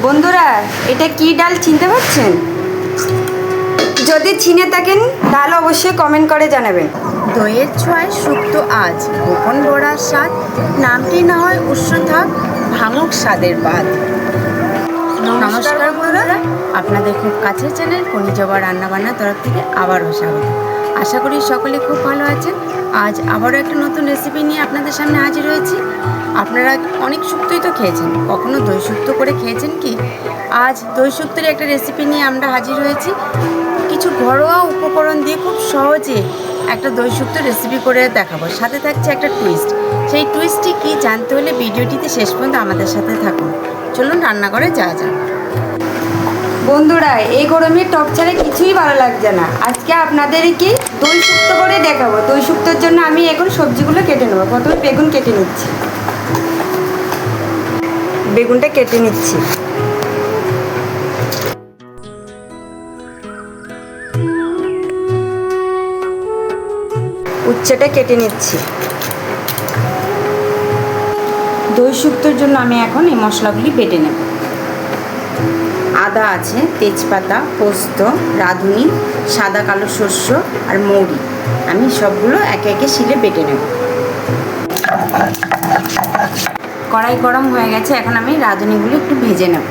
বন্ধুরা, এটা কি ডাল চিনতে পারছেন? যদি চিনে থাকেন তাহলে অবশ্যই কমেন্ট করে জানাবেন। দইয়ের ছোঁয়ায় সুপ্ত আজ গোপন বড়ার স্বাদ, নামটি না হয় উৎস থাক, ভাঙুক স্বাদের বাদ। নমস্কার বন্ধুরা, আপনাদের খুব কাছের চ্যানেল কনিজবা রান্নাবান্নার তরফ থেকে আবারও স্বাগত। আশা করি সকলে খুব ভালো আছেন। আজ আবারও একটা নতুন রেসিপি নিয়ে আপনাদের সামনে হাজির হয়েছি। আপনারা অনেক শুক্তোই তো খেয়েছেন, কখনো দই শুক্তো করে খেয়েছেন কি? আজ দই শুক্তোর একটা রেসিপি নিয়ে আমরা হাজির হয়েছি। কিছু ঘরোয়া উপকরণ দিয়ে খুব সহজে একটা দই শুক্তো রেসিপি করে দেখাবো। সাথে থাকছে একটা টুইস্ট। সেই টুইস্টটি কি জানতে হলে ভিডিওটিতে শেষ পর্যন্ত আমাদের সাথে থাকুন। চলুন রান্নাঘরে যাওয়া যাক। বন্ধুরা, এই গরমে টক ছাড়া কিছুই ভালো লাগছে না। আজকে আপনাদেরকে দই শুক্তো করে দেখাবো। দই শুক্তোর জন্য আমি এখন সবজিগুলো কেটে নেবো। প্রথমে বেগুন কেটে নিচ্ছি। বেগুনটা কেটে নিচ্ছি। উচ্ছেটা কেটে নিচ্ছি। দই শুক্তোর জন্য আমি এখন এই মশলাগুলি বেটে নেব। আদা আছে, তেজপাতা, পোস্ত, রাঁধুনি, সাদা কালো শস্য আর মৌরি। আমি সবগুলো একে একে শিলে বেটে নেব। কড়াই গরম হয়ে গেছে, এখন আমি রাঁধুনিগুলো একটু ভেজে নেব।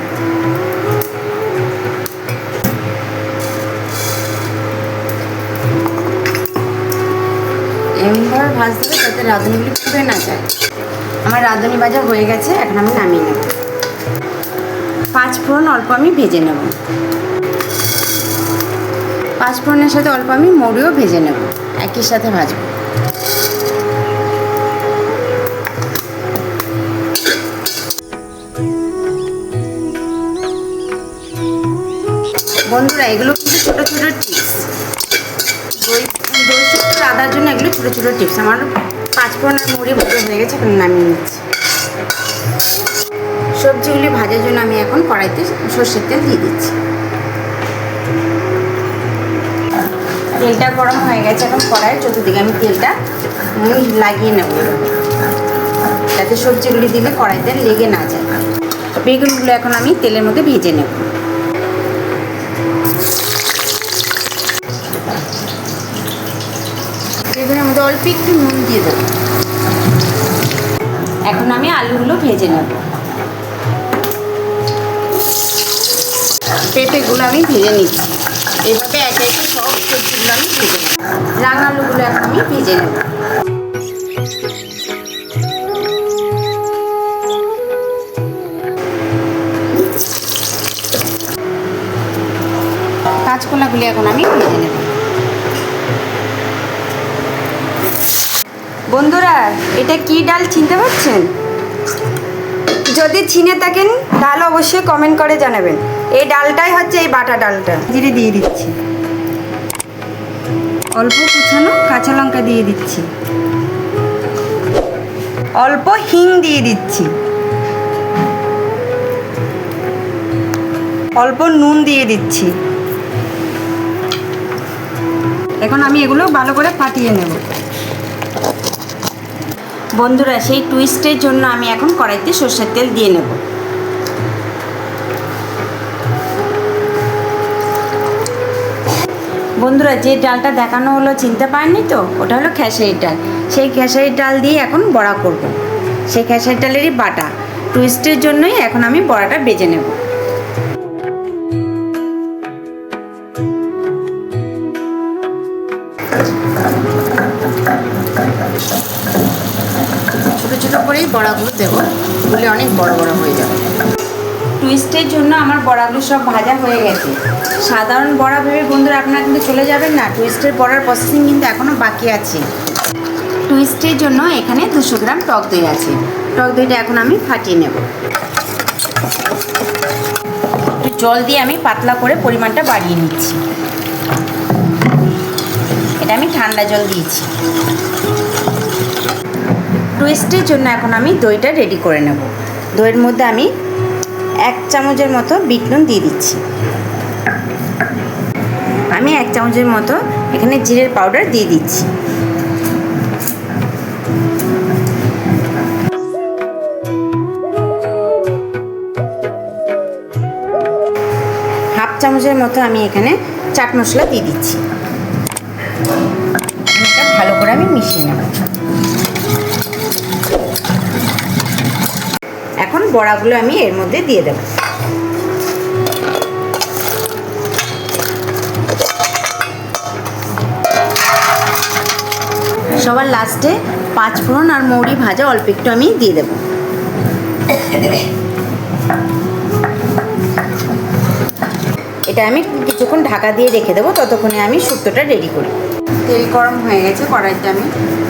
এমনভাবে ভাজতে হবে যাতে রাঁধুনিগুলি পুড়ে না যায়। আমার রাঁধুনি ভাজা হয়ে গেছে, এখন আমি নামিয়ে নেব। 5 ফোড়ন অল্প আমি ভেজে নেব। 5 ফোড়নের সাথে অল্প আমি মৌরিও ভেজে নেব, একই সাথে ভাজবো। বন্ধুরা, এগুলো কিন্তু ছোটো ছোটো টিপস। দই শুক্তো আদার জন্য এগুলো ছোটো ছোটো টিপস। আমার 5 ফোড়ন আর মৌরি ভাজা হয়ে গেছে, এখন নামিয়ে নিচ্ছি। সবজিগুলি ভাজার জন্য আমি এখন কড়াইতে সর্ষের তেল দিয়ে দিচ্ছি। তেলটা গরম হয়ে গেছে, এখন কড়াইয়ের চতুর্দিকে আমি তেলটা লাগিয়ে নেব, যাতে সবজিগুলি দিলে কড়াইতে লেগে না যায়। বেগুনগুলো এখন আমি তেলের মধ্যে ভেজে নেব। বেগুনের মধ্যে অল্প একটু নুন দিয়ে দেবো। এখন আমি আলুগুলো ভেজে নেব। পেঁপেগুলো আমি ভেজে নিচ্ছি। এভাবে একে একে সব সবজিগুলো আমি ভেজে নেব। রাঙা আলুগুলো এখন আমি ভেজে নেব। কাঁচকলাগুলি এখন আমি ভেজে নেব। বন্ধুরা, এটা কি ডাল চিনতে পারছেন? যদি চিনে থাকেন তাহলে অবশ্যই কমেন্ট করে জানাবেন। এই ডালটাই হচ্ছে এই বাটা ডালটা। জিরে দিয়ে দিচ্ছি, অল্প কুচানো কাঁচা লঙ্কা দিয়ে দিচ্ছি, অল্প হিং দিয়ে দিচ্ছি, অল্প নুন দিয়ে দিচ্ছি। এখন আমি এগুলো ভালো করে ফাটিয়ে নেব। বন্ধুরা, সেই টুইস্টের জন্য আমি এখন কড়াইতে সর্ষের তেল দিয়ে নেব। বন্ধুরা, যে ডালটা দেখানো হলো চিনতে পারেননি তো? ওটা হলো খেসারির ডাল। সেই খেসারির ডাল দিয়ে এখন বড়া করব। সেই খেসারির ডালেরই বাটা। টুইস্টের জন্যই এখন আমি বড়াটা বেজে নেব। ছোটো ছোটো করেই বড়াগুলো দেবো, বলে অনেক বড় বড় হয়ে যাবে। টুইস্টের জন্য আমার বড়াগুলো সব ভাজা হয়ে গেছে। সাধারণ বড়া ভেবে বন্ধুরা আপনারা কিন্তু চলে যাবেন না, টুইস্টের বড়ার প্রসেসিং কিন্তু এখনও বাকি আছে। টুইস্টের জন্য এখানে 200 গ্রাম টক দই আছে। টক দইটা এখন আমি ফাটিয়ে নেব। একটু জল দিয়ে আমি পাতলা করে পরিমাণটা বাড়িয়ে নিচ্ছি। এটা আমি ঠান্ডা জল দিয়েছি। টুইস্টের জন্য এখন আমি দইটা রেডি করে নেব। দইয়ের মধ্যে আমি 1 চামচের মতো বিট নুন দিয়ে দিচ্ছি। আমি 1 চামচের মতো এখানে জিরের পাউডার দিয়ে দিচ্ছি। চামচের মতো আমি এখানে চাট মশলা দিয়ে দিচ্ছি। এটা ভালো করে আমি মিশিয়ে নেব। এখন বড়াগুলো আমি এর মধ্যে দিয়ে দেব। সবার লাস্টে 5 ফোড়ন আর মৌরি ভাজা অল্প একটু আমি দিয়ে দেব। এটা আমি কিছুক্ষণ ঢাকা দিয়ে রেখে দেবো, ততক্ষণে আমি শুক্তোটা রেডি করি। তেল গরম হয়ে গেছে, কড়াইতে আমি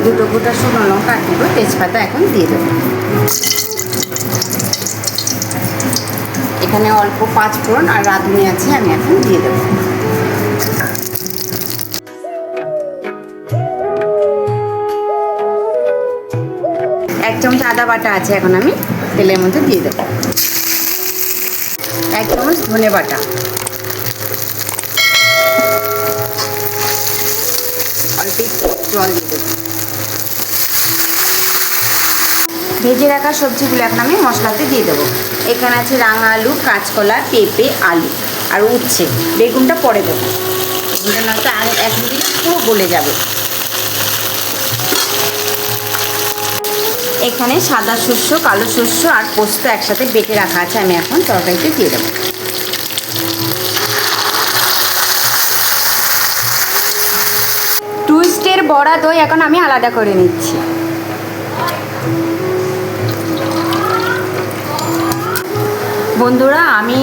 2 গোটা শুকনো লঙ্কা আর 2 তেজপাতা এখন দিয়ে দেবো। এখানে অল্প 5 ফোড়ন আর রাঁধুনি আছে, আমি এখন দিয়ে দেবো। এক চামচ আদা বাটা আছে, এখন আমি তেলের মধ্যে দিয়ে দেবো। 1 চামচ ধনে বাটা, অল্প জল দিয়ে দেবো। ভেজে রাখা সবজিগুলো এখন আমি মশলাতে দিয়ে দেবো। এখানে আছে রাঙা আলু, কাঁচকলা, পেঁপে, আলু আর উচ্ছে। বেগুনটা পরে দেবো, বেগুনটা নয়তো এখন দিলে পুরো গলে যাবে। এখানে সাদা শস্য, কালো শস্য আর পোস্ত একসাথে বেটে রাখা আছে, আমি এখন তরকারিতে দিয়ে দেবো। টুইস্টের বড়া দই এখন আমি আলাদা করে নিচ্ছি। বন্ধুরা, আমি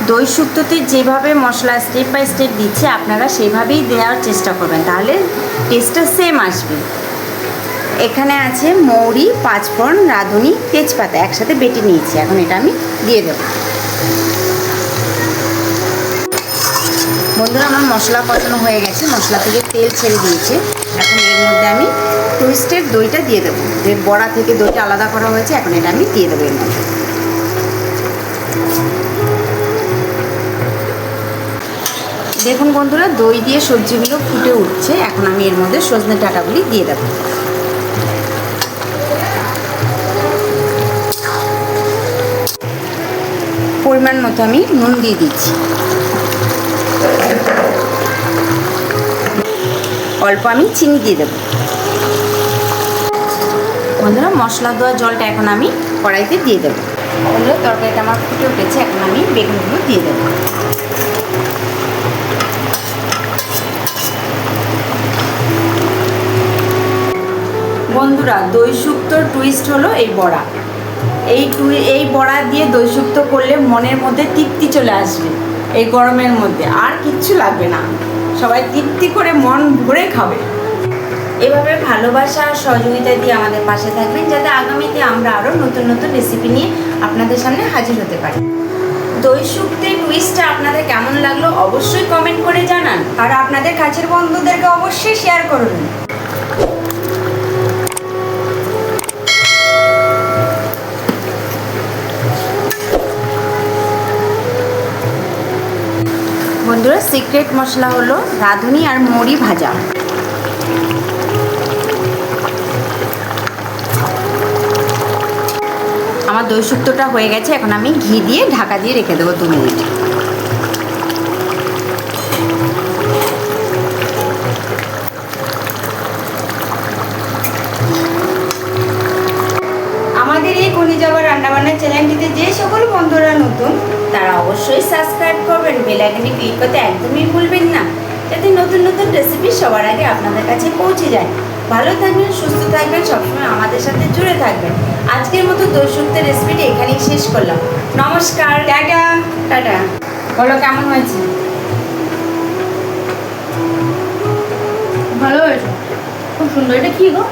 দই শুক্তোতে যেভাবে মশলা স্টেপ বাই স্টেপ দিচ্ছি, আপনারা সেভাবেই দেওয়ার চেষ্টা করবেন, তাহলে টেস্টটা সেম আসবে। এখানে আছে মৌরি, 5 ফোড়ন, রাঁধুনি, তেজপাতা একসাথে বেটে নিয়েছি, এখন এটা আমি দিয়ে দেব। বন্ধুরা, আমার মশলা কষানো হয়ে গেছে, মশলা থেকে তেল ছেড়ে দিয়েছে। এখন এর মধ্যে আমি টুইস্টের দইটা দিয়ে দেবো। যে বড়া থেকে দইটা আলাদা করা হয়েছে, এখন এটা আমি দিয়ে দেবো এর মধ্যে। দেখুন বন্ধুরা, দই দিয়ে সবজিগুলো ফুটে উঠছে, এখন আমি এর মধ্যে সজনে ডাঁটাগুলি দিয়ে দেবো। পরিমাণ মতো আমি নুন দিয়ে দিচ্ছি, অল্প আমি চিনি দিয়ে দেবো। বন্ধুরা, মশলা দেওয়া জলটা এখন আমি কড়াইতে দিয়ে দেবো। বন্ধুরা, তরকারিটা আমার ফুটে উঠেছে, এখন আমি বেগুনগুলো দিয়ে দেবো। বন্ধুরা, দই শুক্তোর টুইস্ট হলো এই বড়া। এই বড়া দিয়ে দই শুক্তো করলে মনের মধ্যে তৃপ্তি চলে আসবে। এই গরমের মধ্যে আর কিচ্ছু লাগবে না, সবাই তৃপ্তি করে মন ভরে খাবে। এভাবে ভালোবাসা আর সহযোগিতা দিয়ে আমাদের পাশে থাকবেন, যাতে আগামীতে আমরা আরও নতুন নতুন রেসিপি নিয়ে আপনাদের সামনে হাজির হতে পারি। দই শুক্তোর টুইস্টটা আপনাদের কেমন লাগলো অবশ্যই কমেন্ট করে জানান, আর আপনাদের কাছের বন্ধুদেরকে অবশ্যই শেয়ার করবেন। বন্ধুরা, সিক্রেট মশলা হলো রাঁধুনি আর মৌরি ভাজা। আমার দই শুক্তোটা হয়ে গেছে, এখন আমি ঘি দিয়ে ঢাকা দিয়ে রেখে দেবো 2 মিনিট। আমাদের এই কলিজাবা রান্নাবান্নার চ্যানেলটিতে যে সকল বন্ধুরা নতুন, তারা অবশ্যই সাবস্ক্রাইব করবেন, বেল আইকনে ক্লিক করতে একদমই ভুলবেন না, যাতে নতুন নতুন রেসিপি সবার আগে আপনাদের কাছে পৌঁছে যায়। ভালো থাকবেন, সুস্থ থাকবেন, সবসময় আমাদের সাথে জুড়ে থাকবেন। আজকের মতো দই শুক্তোর রেসিপিটি এখানেই শেষ করলাম। নমস্কার, টাটা। টাটা। বলো কেমন হয়েছে? ভালো হয়েছে, খুব সুন্দর। এটা কি গো?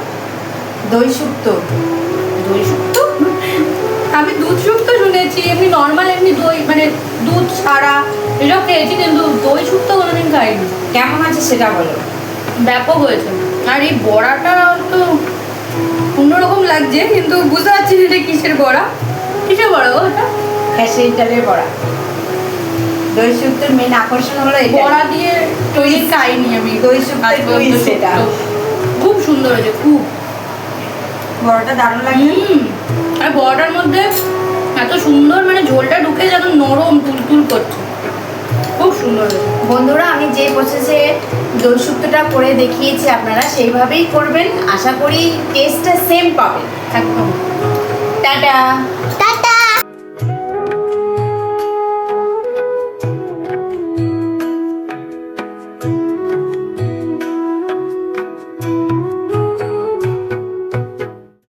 দই শুক্তো। দই শুক্তো? আমি দুধ শুক্তো শুনেছি, এমনি নর্মাল এমনি দই মানে দুধ ছাড়া এসব খেয়েছি, কিন্তু দই শুক্তো কোনোদিন খাইনি। কেমন আছে সেটা বলো। ব্যাপক হয়েছে। আর এই বড়াটা তো অন্যরকম লাগছে, কিন্তু বুঝতে পারছি না এটা কিসের বড়া। কিসের বড়া গো এটা? খেসারি ডালের বড়া। দই শুক্তোর মেন আকর্ষণ হলো এটা। বড়া দিয়ে তৈরি খাইনি আমি। দই শুক্তোর টুইস্ট এটা। খুব সুন্দর হয়েছে, খুব। বড়াটা দারুণ লাগে। আর বড়াটার মধ্যে এত সুন্দর মানে ঝোলটা ঢুকে যেন নরম তুলতুল করছে, খুব সুন্দর। সুন্দর হয়েছে। বন্ধুরা, আমি যে প্রসেসে দই শুক্তোটা করে দেখিয়েছি আপনারা সেইভাবেই করবেন, আশা করি টেস্টটা সেম পাবেন। একদম। টাটা। টাটা।